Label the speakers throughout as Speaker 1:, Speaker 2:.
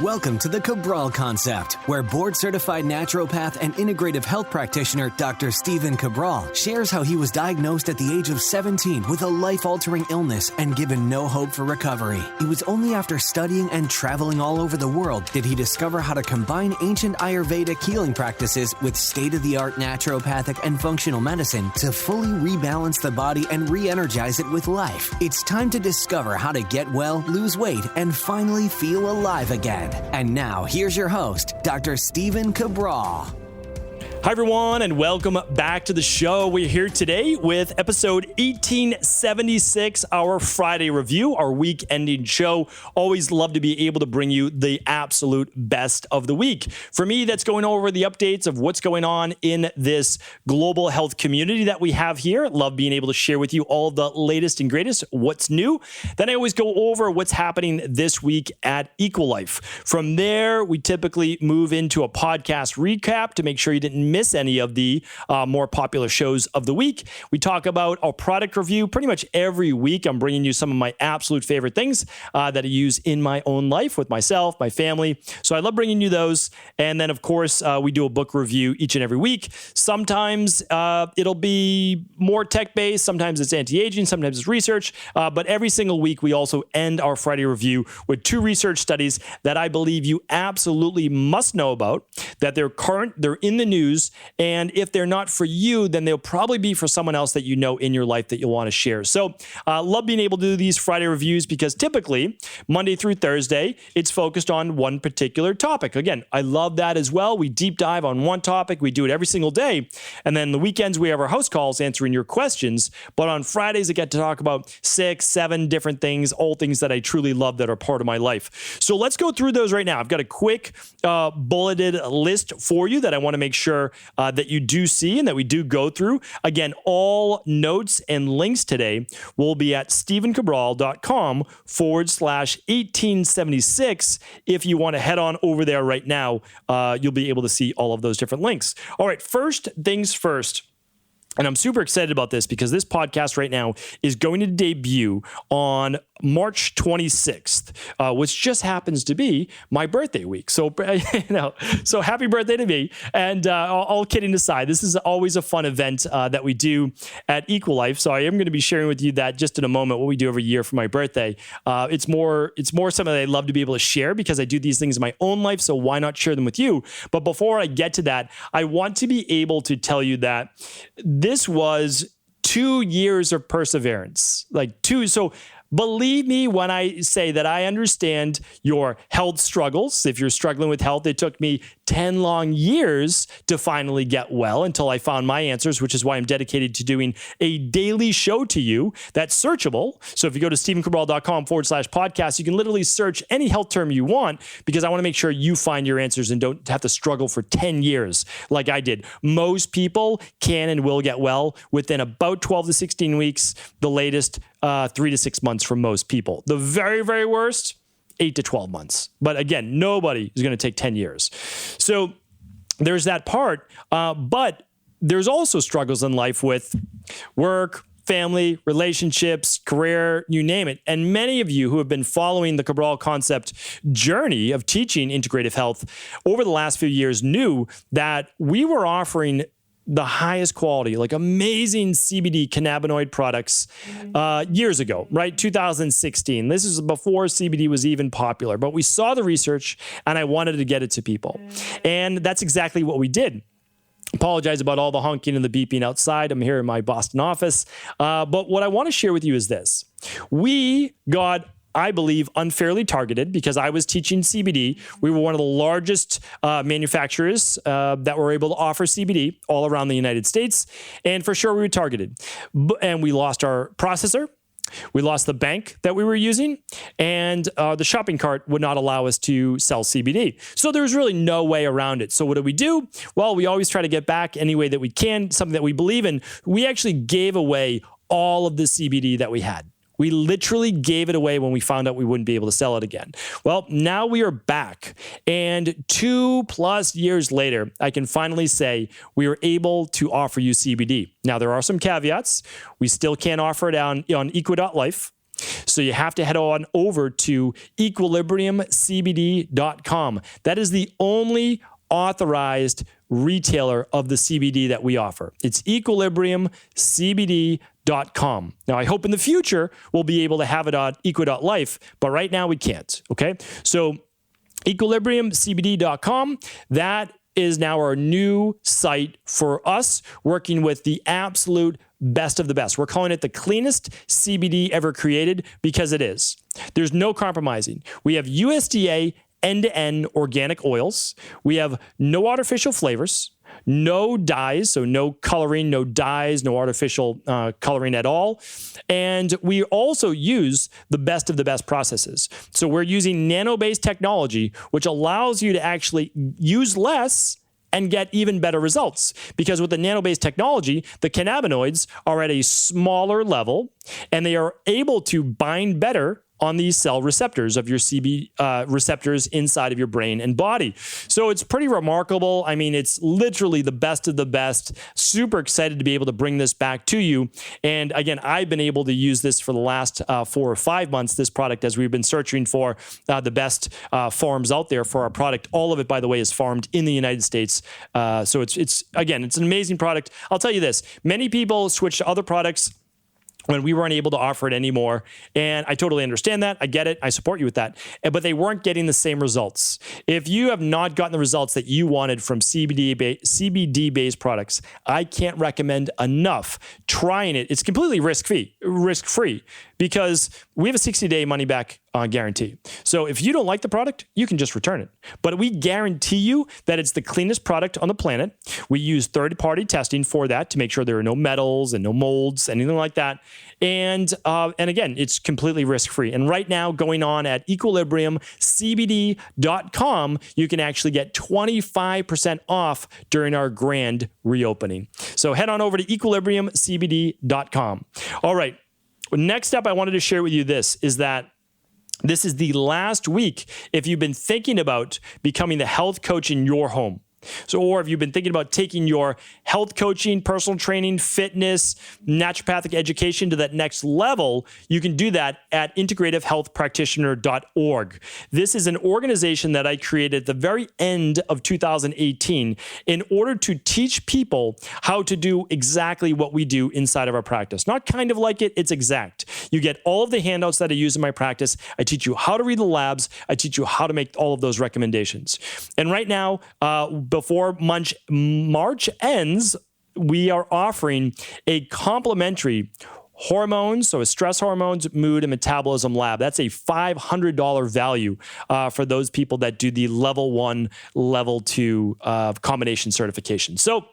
Speaker 1: Welcome to the Cabral Concept, where board-certified naturopath and integrative health practitioner Dr. Stephen Cabral shares how he was diagnosed at the age of 17 with a life-altering illness and given no hope for recovery. It was only after studying and traveling all over the world did he discover how to combine ancient Ayurvedic healing practices with state-of-the-art naturopathic and functional medicine to fully rebalance the body and re-energize it with life. It's time to discover how to get well, lose weight, and finally feel alive again. And now, here's your host, Dr. Stephen Cabral.
Speaker 2: Hi, everyone, and welcome back to the show. We're here today with episode 1876, our Friday review, our week-ending show. Always love to be able to bring you the absolute best of the week. For me, that's going over the updates of what's going on in this global health community that we have here. Love being able to share with you all the latest and greatest, what's new. Then I always go over what's happening this week at Equilife. From there, we typically move into a podcast recap to make sure you didn't miss any of the more popular shows of the week. We talk about our product review pretty much every week. I'm bringing you some of my absolute favorite things that I use in my own life with myself, my family. So I love bringing you those. And then, of course, we do a book review each and every week. Sometimes it'll be more tech-based. Sometimes it's anti-aging. Sometimes it's research. But every single week, we also end our Friday review with 2 research studies that I believe you absolutely must know about, that they're current, they're in the news, and if they're not for you, then they'll probably be for someone else that you know in your life that you'll want to share. So love being able to do these Friday reviews because typically Monday through Thursday, it's focused on one particular topic. Again, I love that as well. We deep dive on one topic. We do it every single day. And then the weekends, we have our house calls answering your questions. But on Fridays, I get to talk about 6, 7 different things, all things that I truly love that are part of my life. So let's go through those right now. I've got a quick bulleted list for you that I want to make sure that you do see and that we do go through. Again, all notes and links today will be at stephencabral.com/1876. If you want to head on over there right now, you'll be able to see all of those different links. All right, first things first. And I'm super excited about this because this podcast right now is going to debut on March 26th, which just happens to be my birthday week. So, so happy birthday to me. And all kidding aside, this is always a fun event that we do at Equilife. So I am going to be sharing with you that just in a moment, what we do every year for my birthday. It's more something that I love to be able to share because I do these things in my own life. So why not share them with you? But before I get to that, I want to be able to tell you that this was 2 years of perseverance, So believe me when I say that I understand your health struggles. If you're struggling with health, it took me 10 long years to finally get well until I found my answers, which is why I'm dedicated to doing a daily show to you that's searchable. So if you go to stephencabral.com/podcast, you can literally search any health term you want because I want to make sure you find your answers and don't have to struggle for 10 years like I did. Most people can and will get well within about 12 to 16 weeks, the latest 3 to 6 months for most people. The very, very worst, 8 to 12 months. But again, nobody is going to take 10 years. So there's that part. But there's also struggles in life with work, family, relationships, career, you name it. And many of you who have been following the Cabral Concept journey of teaching integrative health over the last few years knew that we were offering the highest quality, like amazing CBD cannabinoid products years ago, right? 2016. This is before CBD was even popular, but we saw the research and I wanted to get it to people. And that's exactly what we did. Apologize about all the honking and the beeping outside. I'm here in my Boston office. But what I want to share with you is this. We got, I believe, unfairly targeted because I was teaching CBD. We were one of the largest manufacturers that were able to offer CBD all around the United States. And for sure, we were targeted. And we lost our processor. We lost the bank that we were using, and the shopping cart would not allow us to sell CBD. So there was really no way around it. So what do? Well, we always try to get back any way that we can, something that we believe in. We actually gave away all of the CBD that we had. We literally gave it away when we found out we wouldn't be able to sell it again. Well, now we are back. And 2+ years later, I can finally say we are able to offer you CBD. Now, there are some caveats. We still can't offer it on Equi.life. So you have to head on over to equilibriumcbd.com. That is the only authorized retailer of the CBD that we offer. It's equilibriumcbd.com. Now, I hope in the future we'll be able to have it on equa.life, but right now we can't, okay? So equilibriumcbd.com, that is now our new site for us, working with the absolute best of the best. We're calling it the cleanest CBD ever created because it is. There's no compromising. We have USDA end-to-end organic oils. We have no artificial flavors, no dyes, so no coloring, no dyes, no artificial coloring at all. And we also use the best of the best processes. So we're using nano-based technology, which allows you to actually use less and get even better results. Because with the nano-based technology, the cannabinoids are at a smaller level and they are able to bind better on these cell receptors of your CB receptors inside of your brain and body. So it's pretty remarkable. I mean, it's literally the best of the best. Super excited to be able to bring this back to you. And again, I've been able to use this for the last 4 or 5 months, this product, as we've been searching for the best farms out there for our product. All of it, by the way, is farmed in the United States. So it's again, it's an amazing product. I'll tell you this, many people switch to other products when we weren't able to offer it anymore. And I totally understand that. I get it. I support you with that. But they weren't getting the same results. If you have not gotten the results that you wanted from CBD-based products, I can't recommend enough trying it. It's completely risk-free because we have a 60-day money-back guarantee. So if you don't like the product, you can just return it. But we guarantee you that it's the cleanest product on the planet. We use third-party testing for that to make sure there are no metals and no molds, anything like that. And again, it's completely risk-free. And right now, going on at equilibriumcbd.com, you can actually get 25% off during our grand reopening. So head on over to equilibriumcbd.com. All right. Next up, I wanted to share with you this is the last week if you've been thinking about becoming the health coach in your home. So, or if you've been thinking about taking your health coaching, personal training, fitness, naturopathic education to that next level, you can do that at integrativehealthpractitioner.org. This is an organization that I created at the very end of 2018 in order to teach people how to do exactly what we do inside of our practice. Not kind of like it, it's exact. You get all of the handouts that I use in my practice. I teach you how to read the labs. I teach you how to make all of those recommendations. And right now, before March ends, we are offering a complimentary hormones, so a stress hormones, mood, and metabolism lab. That's a $500 value for those people that do the level 1, level 2 combination certification. So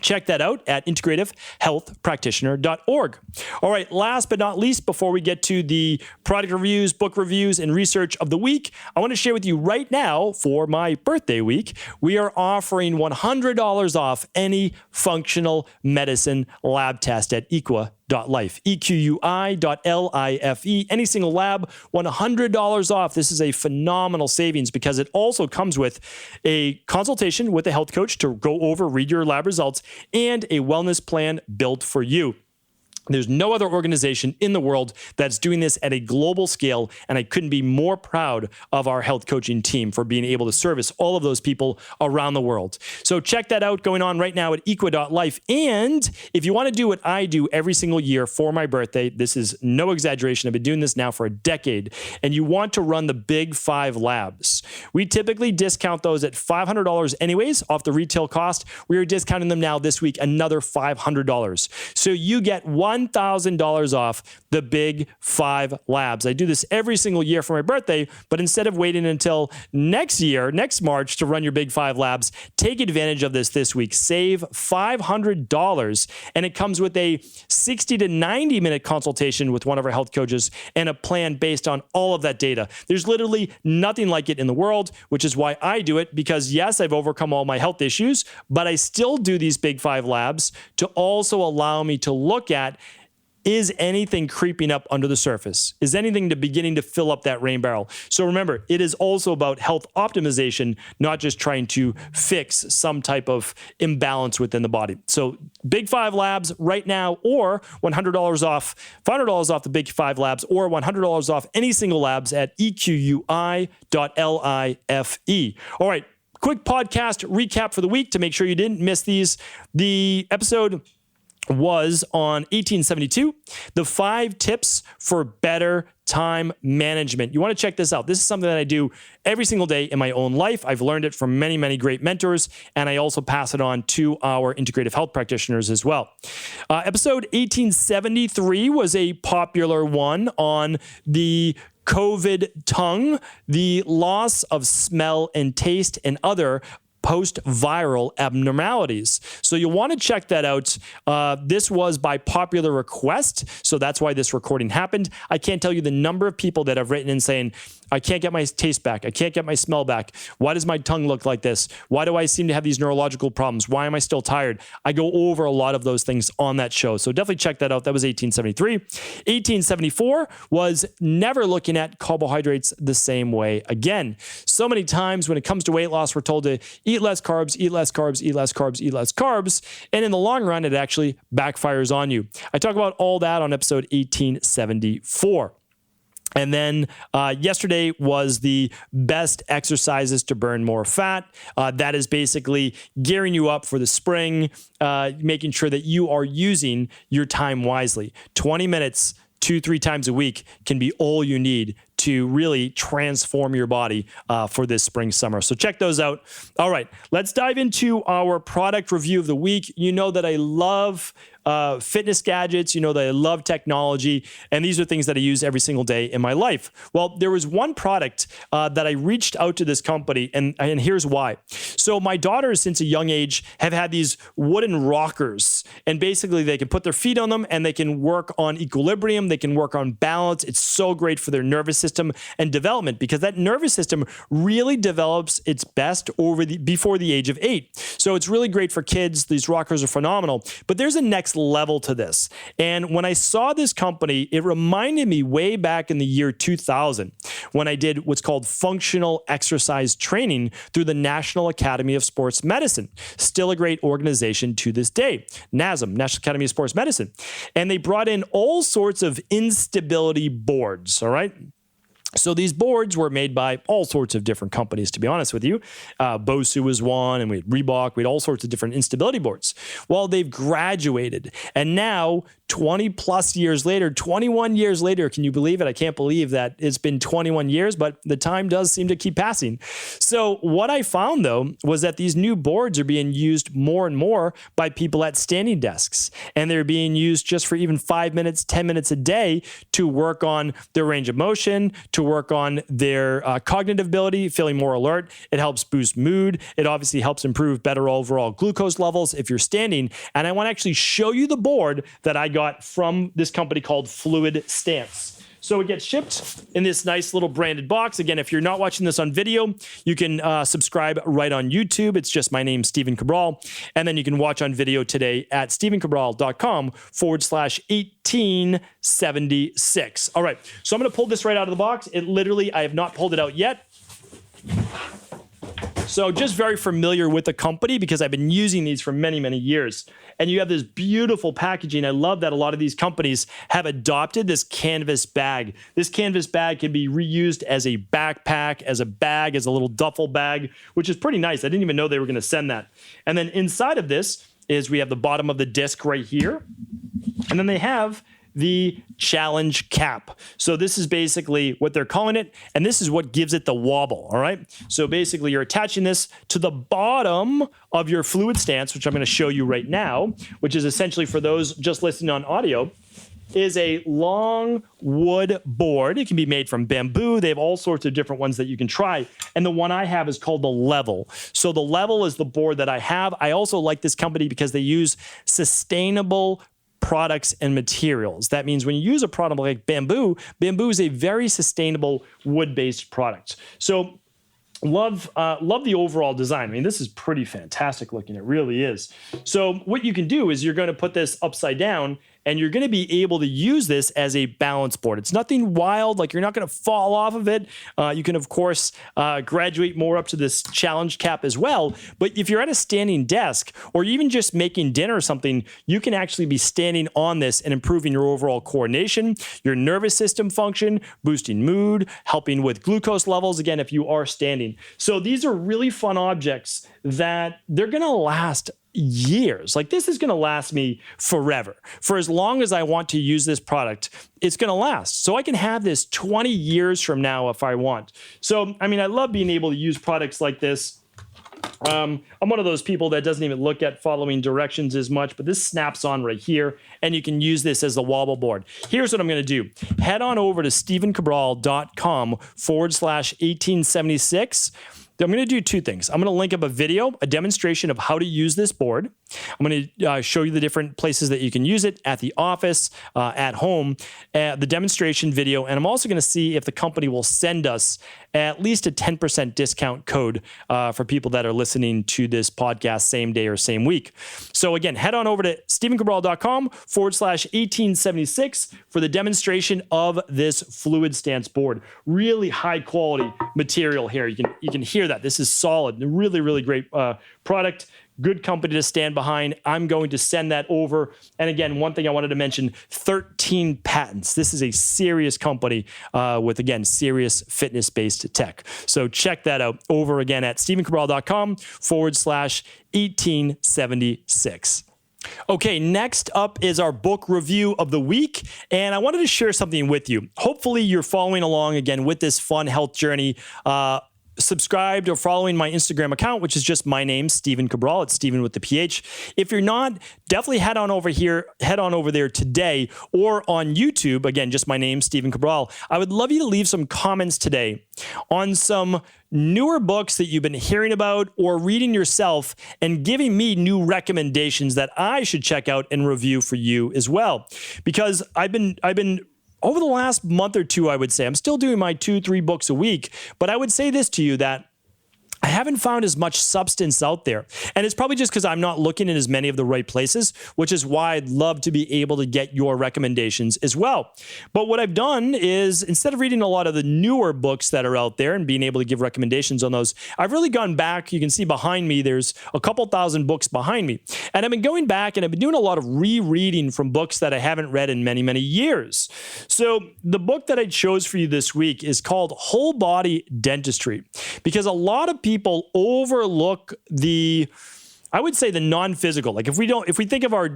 Speaker 2: check that out at integrativehealthpractitioner.org. All right, last but not least, before we get to the product reviews, book reviews, and research of the week, I want to share with you right now for my birthday week, we are offering $100 off any functional medicine lab test at equa.life, EQUI.LIFE. Any single lab, $100 off. This is a phenomenal savings because it also comes with a consultation with a health coach to go over, read your lab results, and a wellness plan built for you. There's no other organization in the world that's doing this at a global scale, and I couldn't be more proud of our health coaching team for being able to service all of those people around the world. So check that out going on right now at equa.life. And if you want to do what I do every single year for my birthday, this is no exaggeration, I've been doing this now for a decade, and you want to run the Big 5 labs. We typically discount those at $500 anyways off the retail cost. We are discounting them now this week, another $500. So you get $1,000 off the Big 5 labs. I do this every single year for my birthday, but instead of waiting until next year, next March, to run your Big 5 labs, take advantage of this week. Save $500, and it comes with a 60 to 90 minute consultation with one of our health coaches and a plan based on all of that data. There's literally nothing like it in the world, which is why I do it, because yes, I've overcome all my health issues, but I still do these Big 5 labs to also allow me to look at Is anything creeping up under the surface? Is anything beginning to fill up that rain barrel? So remember, it is also about health optimization, not just trying to fix some type of imbalance within the body. So Big Five Labs right now, or $100 off, $500 off the Big Five Labs, or $100 off any single labs at equi.life. All right, quick podcast recap for the week to make sure you didn't miss these. The episode was on 1872, the 5 tips for better time management. You want to check this out. This is something that I do every single day in my own life. I've learned it from many, many great mentors, and I also pass it on to our integrative health practitioners as well. Episode 1873 was a popular one on the COVID tongue, the loss of smell and taste, and other post-viral abnormalities. So you'll want to check that out. This was by popular request, so that's why this recording happened. I can't tell you the number of people that have written in saying, I can't get my taste back. I can't get my smell back. Why does my tongue look like this? Why do I seem to have these neurological problems? Why am I still tired? I go over a lot of those things on that show. So definitely check that out. That was 1873. 1874 was never looking at carbohydrates the same way again. So many times when it comes to weight loss, we're told to eat less carbs, eat less carbs, eat less carbs, eat less carbs. And in the long run, it actually backfires on you. I talk about all that on episode 1874. And then yesterday was the best exercises to burn more fat. That is basically gearing you up for the spring, making sure that you are using your time wisely. 20 minutes, 2-3 times a week can be all you need to really transform your body for this spring, summer. So check those out. All right, let's dive into our product review of the week. You know that I love fitness gadgets. You know that I love technology, and these are things that I use every single day in my life. Well, there was one product that I reached out to this company, and here's why. So my daughters, since a young age, have had these wooden rockers, and basically they can put their feet on them and they can work on equilibrium. They can work on balance. It's so great for their nervous system and development, because that nervous system really develops its best before the age of 8. So it's really great for kids. These rockers are phenomenal, but there's a next level to this. And when I saw this company, it reminded me way back in the year 2000 when I did what's called functional exercise training through the National Academy of Sports Medicine. Still a great organization to this day, NASM, National Academy of Sports Medicine. And they brought in all sorts of instability boards, all right? So these boards were made by all sorts of different companies, to be honest with you. Bosu was one, and we had Reebok. We had all sorts of different instability boards. Well, they've graduated, and now 20 plus years later, 21 years later, can you believe it? I can't believe that it's been 21 years, but the time does seem to keep passing. So what I found, though, was that these new boards are being used more and more by people at standing desks, and they're being used just for even 5 minutes, 10 minutes a day to work on their range of motion, to work on their cognitive ability, feeling more alert. It helps boost mood. It obviously helps improve better overall glucose levels if you're standing. And I want to actually show you the board that I got from this company called FluidStance. So it gets shipped in this nice little branded box. Again, if you're not watching this on video, you can subscribe right on YouTube. It's just my name, Stephen Cabral. And then you can watch on video today at stephencabral.com/1876. All right, so I'm going to pull this right out of the box. I have not pulled it out yet. So just very familiar with the company because I've been using these for many, many years. And you have this beautiful packaging. I love that a lot of these companies have adopted this canvas bag. This canvas bag can be reused as a backpack, as a bag, as a little duffel bag, which is pretty nice. I didn't even know they were going to send that. And then inside of this is we have the bottom of the disc right here. And then they have the challenge cap. So this is basically what they're calling it, and this is what gives it the wobble, all right? So basically you're attaching this to the bottom of your FluidStance, which I'm gonna show you right now, which is essentially, for those just listening on audio, is a long wood board. It can be made from bamboo. They have all sorts of different ones that you can try. And the one I have is called the Level. So the Level is the board that I have. I also like this company because they use sustainable products and materials. That means when you use a product like bamboo, bamboo is a very sustainable wood-based product. So love the overall design. I mean, this is pretty fantastic looking. It really is. So what you can do is you're going to put this upside down, and you're going to be able to use this as a balance board. It's nothing wild, like you're not going to fall off of it. You can, of course, graduate more up to this challenge cap as well. But if you're at a standing desk or even just making dinner or something, you can actually be standing on this and improving your overall coordination, your nervous system function, boosting mood, helping with glucose levels, again, if you are standing. So these are really fun objects that they're going to last years. Like this is going to last me forever. For as long as I want to use this product, it's going to last. So I can have this 20 years from now if I want. So, I mean, I love being able to use products like this. I'm one of those people that doesn't even look at following directions as much, but this snaps on right here, and you can use this as the wobble board. Here's what I'm going to do. Head on over to stevencabral.com/1876. I'm going to do two things. I'm going to link up a video, a demonstration of how to use this board. I'm going to show you the different places that you can use it at the office, at home, the demonstration video. And I'm also going to see if the company will send us at least a 10% discount code for people that are listening to this podcast same day or same week. So again, head on over to stevencabral.com/1876 for the demonstration of this FluidStance board. Really high quality material here. You can hear that. This is solid. Really, really great product. Good company to stand behind. I'm going to send that over. And again, one thing I wanted to mention, 13 patents. This is a serious company with, again, serious fitness-based tech. So check that out over again at stevencabral.com/1876. Okay, next up is our book review of the week, and I wanted to share something with you. Hopefully you're following along again with this fun health journey. Subscribed or following my Instagram account, which is just my name, Steven Cabral. It's Steven with the PH. If you're not, definitely head on over there today, or on YouTube. Again, just my name, Steven Cabral. I would love you to leave some comments today on some newer books that you've been hearing about or reading yourself, and giving me new recommendations that I should check out and review for you as well. Because I've been over the last month or two, I would say, I'm still doing my 2-3 books a week, but I would say this to you, that I haven't found as much substance out there. And it's probably just because I'm not looking in as many of the right places, which is why I'd love to be able to get your recommendations as well. But what I've done is, instead of reading a lot of the newer books that are out there and being able to give recommendations on those, I've really gone back. You can see behind me, there's a couple thousand books behind me. And I've been going back and I've been doing a lot of rereading from books that I haven't read in many, many years. So the book that I chose for you this week is called Whole Body Dentistry, because a lot of people overlook I would say the non-physical. Like if we think of our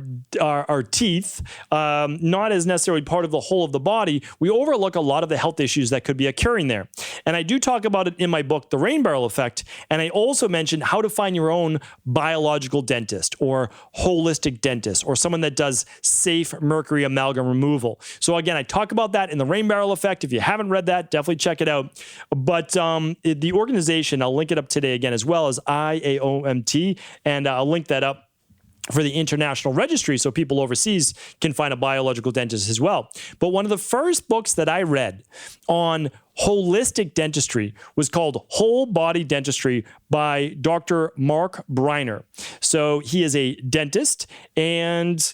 Speaker 2: teeth not as necessarily part of the whole of the body, we overlook a lot of the health issues that could be occurring there. And I do talk about it in my book, The Rain Barrel Effect. And I also mentioned how to find your own biological dentist or holistic dentist, or someone that does safe mercury amalgam removal. So again, I talk about that in The Rain Barrel Effect. If you haven't read that, definitely check it out. But the organization, I'll link it up today again, as well as IAOMT, and I'll link that up for the international registry so people overseas can find a biological dentist as well. But one of the first books that I read on holistic dentistry was called Whole Body Dentistry by Dr. Mark Briner. So he is a dentist, and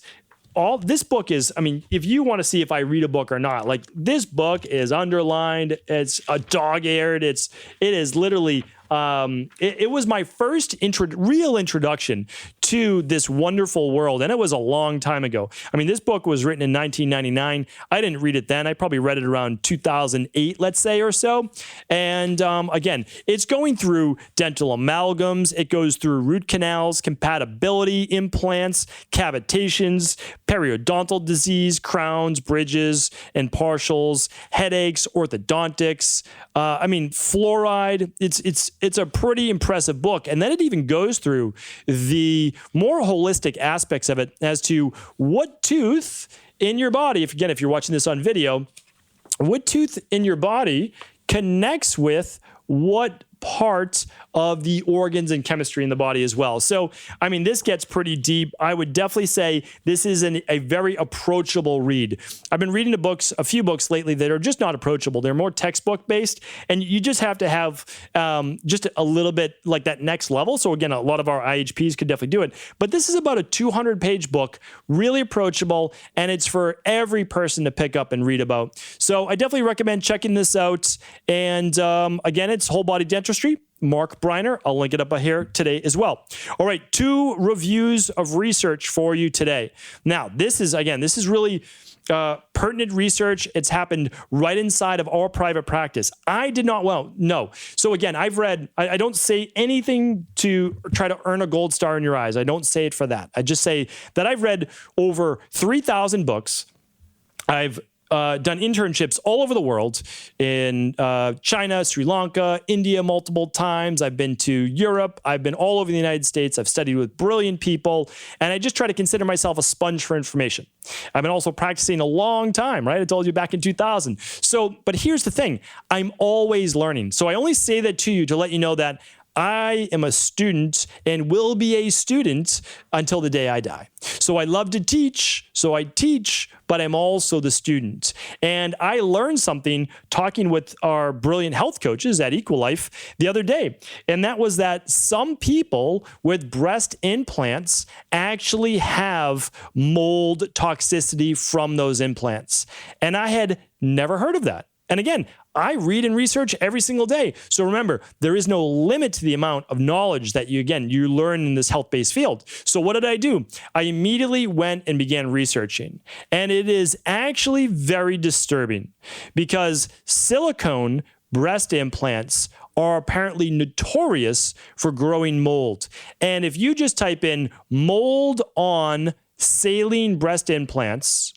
Speaker 2: this book is, I mean, if you want to see if I read a book or not, like, this book is underlined, it's a dog-eared, it is literally, it was my first real introduction to this wonderful world, and it was a long time ago. I mean, this book was written in 1999. I didn't read it then. I probably read it around 2008, let's say, or so. And again, it's going through dental amalgams. It goes through root canals, compatibility, implants, cavitations, periodontal disease, crowns, bridges, and partials, headaches, orthodontics. I mean, fluoride. It's a pretty impressive book. And then it even goes through the more holistic aspects of it as to what tooth in your body, if you're watching this on video, what tooth in your body connects with what part of the organs and chemistry in the body as well. So, I mean, this gets pretty deep. I would definitely say this is a very approachable read. I've been reading a few books lately that are just not approachable. They're more textbook based, and you just have to have just a little bit like that next level. So again, a lot of our IHPs could definitely do it. But this is about a 200-page book, really approachable, and it's for every person to pick up and read about. So I definitely recommend checking this out. And again, it's Whole Body Dentistry. Mark Briner. I'll link it up here today as well. All right, 2 reviews of research for you today. Now, this is really pertinent research. It's happened right inside of our private practice. I did not, no. So again, I've read, I don't say anything to try to earn a gold star in your eyes. I don't say it for that. I just say that I've read over 3,000 books. I've done internships all over the world in China, Sri Lanka, India multiple times. I've been to Europe. I've been all over the United States. I've studied with brilliant people, and I just try to consider myself a sponge for information. I've been also practicing a long time, right? I told you back in 2000. So, but here's the thing. I'm always learning. So I only say that to you to let you know that I am a student and will be a student until the day I die. So I love to teach, so I teach, but I'm also the student. And I learned something talking with our brilliant health coaches at Equalife the other day. And that was that some people with breast implants actually have mold toxicity from those implants. And I had never heard of that. And again, I read and research every single day. So remember, there is no limit to the amount of knowledge that you learn in this health-based field. So what did I do? I immediately went and began researching. And it is actually very disturbing because silicone breast implants are apparently notorious for growing mold. And if you just type in mold on saline breast implants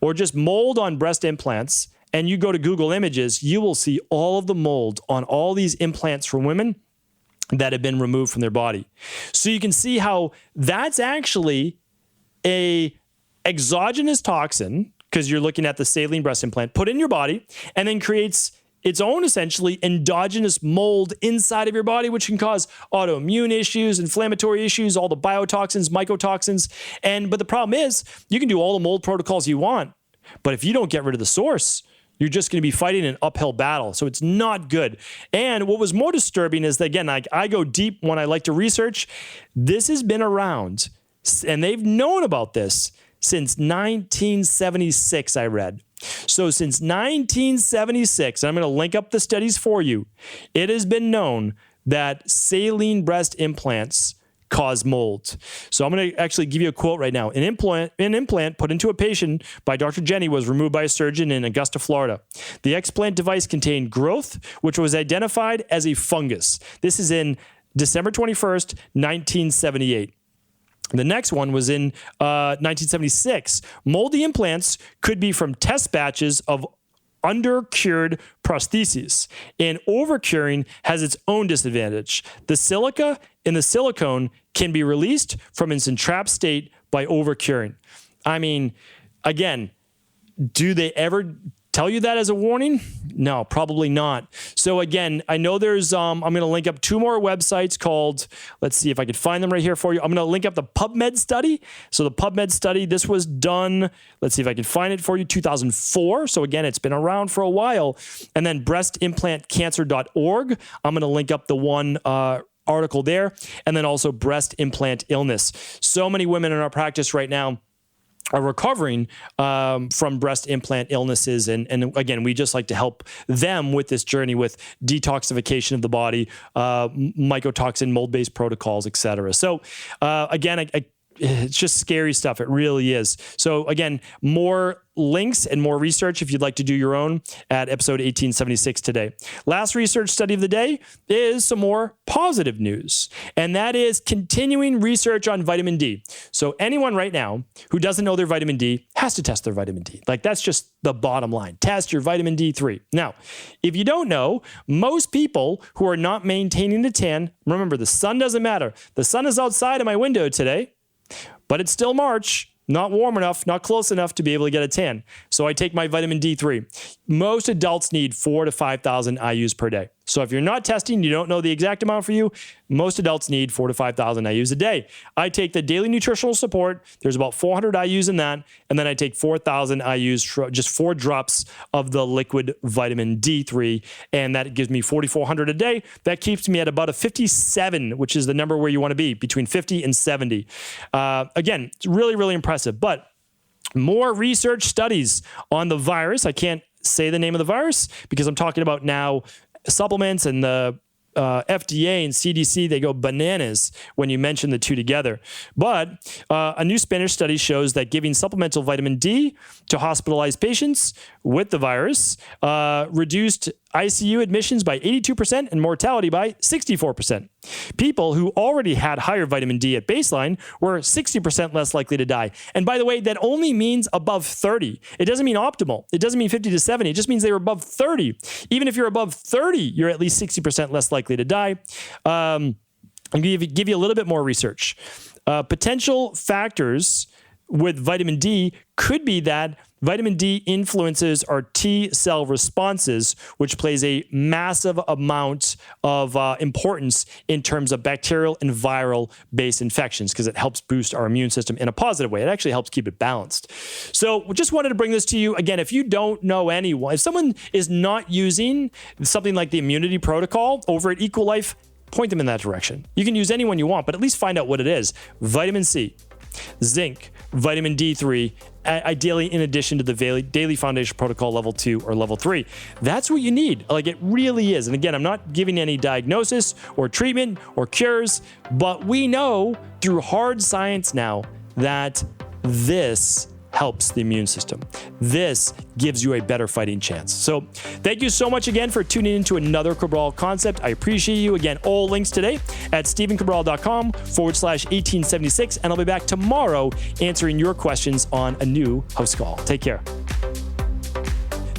Speaker 2: or just mold on breast implants, and you go to Google Images, you will see all of the mold on all these implants for women that have been removed from their body. So you can see how that's actually a exogenous toxin, because you're looking at the saline breast implant, put in your body, and then creates its own essentially endogenous mold inside of your body, which can cause autoimmune issues, inflammatory issues, all the biotoxins, mycotoxins. But the problem is you can do all the mold protocols you want, but if you don't get rid of the source, you're just going to be fighting an uphill battle. So it's not good. And what was more disturbing is that, again, I go deep when I like to research. This has been around, and they've known about this since 1976, I read. So since 1976, and I'm going to link up the studies for you, it has been known that saline breast implants cause mold. So I'm going to actually give you a quote right now. An implant put into a patient by Dr. Jenny was removed by a surgeon in Augusta, Florida. The explant device contained growth, which was identified as a fungus. This is in December 21st, 1978. The next one was in 1976. Moldy implants could be from test batches of undercured prostheses, and overcuring has its own disadvantage. The silica in the silicone can be released from its entrapped state by overcuring. I mean, again, do they ever tell you that as a warning? No, probably not. So again, I know there's, I'm going to link up 2 more websites called, let's see if I can find them right here for you. I'm going to link up the PubMed study. So the PubMed study, this was done, let's see if I can find it for you, 2004. So again, it's been around for a while. And then breastimplantcancer.org. I'm going to link up the one article there. And then also breast implant illness. So many women in our practice right now are recovering from breast implant illnesses. And again, we just like to help them with this journey with detoxification of the body, mycotoxin, mold-based protocols, et cetera. So again, it's just scary stuff. It really is. So again, more links and more research if you'd like to do your own at episode 1876 today. Last research study of the day is some more positive news, and that is continuing research on vitamin D. So anyone right now who doesn't know their vitamin D has to test their vitamin D. Like, that's just the bottom line. Test your vitamin D3. Now, if you don't know, most people who are not maintaining the tan, remember, the sun doesn't matter. The sun is outside of my window today, but it's still March. Not warm enough, not close enough to be able to get a tan. So I take my vitamin D3. Most adults need 4,000 to 5,000 IUs per day. So if you're not testing, you don't know the exact amount for you, most adults need 4,000 to 5,000 IUs a day. I take the daily nutritional support. There's about 400 IUs in that. And then I take 4,000 IUs, just 4 drops of the liquid vitamin D3. And that gives me 4,400 a day. That keeps me at about a 57, which is the number where you want to be, between 50 and 70. Again, it's really, really impressive. But more research studies on the virus. I can't say the name of the virus because I'm talking about now supplements, and the FDA and CDC, they go bananas when you mention the two together. But a new Spanish study shows that giving supplemental vitamin D to hospitalized patients with the virus reduced ICU admissions by 82% and mortality by 64%. People who already had higher vitamin D at baseline were 60% less likely to die. And by the way, that only means above 30. It doesn't mean optimal. It doesn't mean 50 to 70. It just means they were above 30. Even if you're above 30, you're at least 60% less likely to die. I'll give you a little bit more research. Potential factors with vitamin D could be that vitamin D influences our T cell responses, which plays a massive amount of importance in terms of bacterial and viral based infections, because it helps boost our immune system in a positive way. It actually helps keep it balanced. So we just wanted to bring this to you. Again, if you don't know anyone, if someone is not using something like the immunity protocol over at Equal Life, point them in that direction. You can use anyone you want, but at least find out what it is. Vitamin C, zinc, vitamin D3, ideally in addition to the daily foundation protocol level 2 or level 3. That's what you need. Like, it really is. And again, I'm not giving any diagnosis or treatment or cures, but we know through hard science now that this helps the immune system. This gives you a better fighting chance. So thank you so much again for tuning into another Cabral Concept. I appreciate you. Again, all links today at stephencabral.com/1876. And I'll be back tomorrow answering your questions on a new house call. Take care.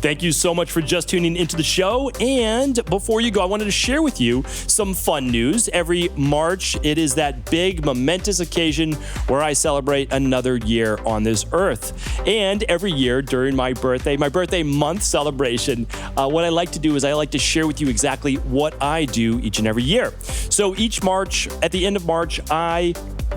Speaker 2: Thank you so much for just tuning into the show. And before you go, I wanted to share with you some fun news. Every March, it is that big, momentous occasion where I celebrate another year on this earth. And every year during my birthday month celebration, what I like to do is I like to share with you exactly what I do each and every year. So each March, at the end of March, I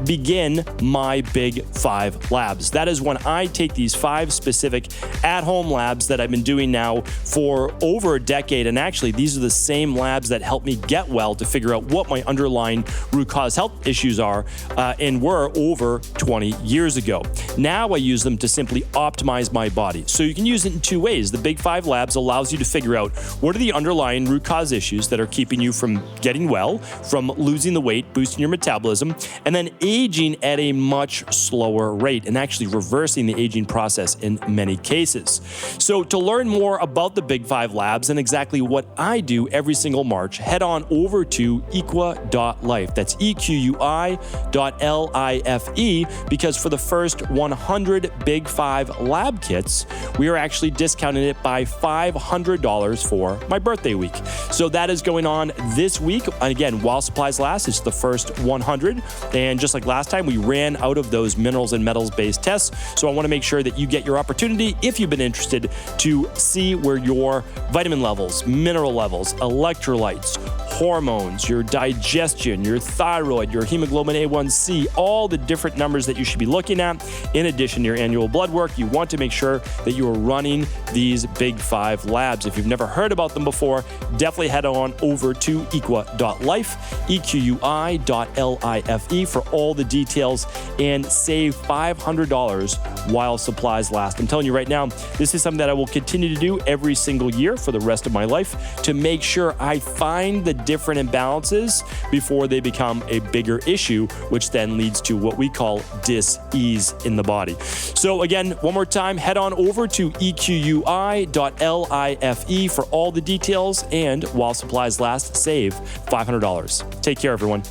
Speaker 2: begin my Big 5 labs. That is when I take these 5 specific at-home labs that I've been doing now for over a decade. And actually, these are the same labs that helped me get well to figure out what my underlying root cause health issues are and were over 20 years ago. Now I use them to simply optimize my body. So you can use it in 2 ways. The Big 5 labs allows you to figure out what are the underlying root cause issues that are keeping you from getting well, from losing the weight, boosting your metabolism, and then aging at a much slower rate and actually reversing the aging process in many cases. So to learn more about the Big 5 labs and exactly what I do every single March, head on over to equi.life. That's EQUI.LIFE, because for the first 100 Big 5 lab kits, we are actually discounting it by $500 for my birthday week. So that is going on this week. And again, while supplies last, it's the first 100. And just like last time, we ran out of those minerals and metals based tests. So I want to make sure that you get your opportunity, if you've been interested, to see where your vitamin levels, mineral levels, electrolytes, hormones, your digestion, your thyroid, your hemoglobin A1C, all the different numbers that you should be looking at. In addition to your annual blood work, you want to make sure that you are running these Big 5 labs. If you've never heard about them before, definitely head on over to equi.life, EQUI.LIFE for all the details and save $500 while supplies last. I'm telling you right now, this is something that I will continue to do every single year for the rest of my life to make sure I find the different imbalances before they become a bigger issue, which then leads to what we call dis-ease in the body. So again, one more time, head on over to EQUI.LIFE for all the details, and while supplies last, save $500. Take care, everyone.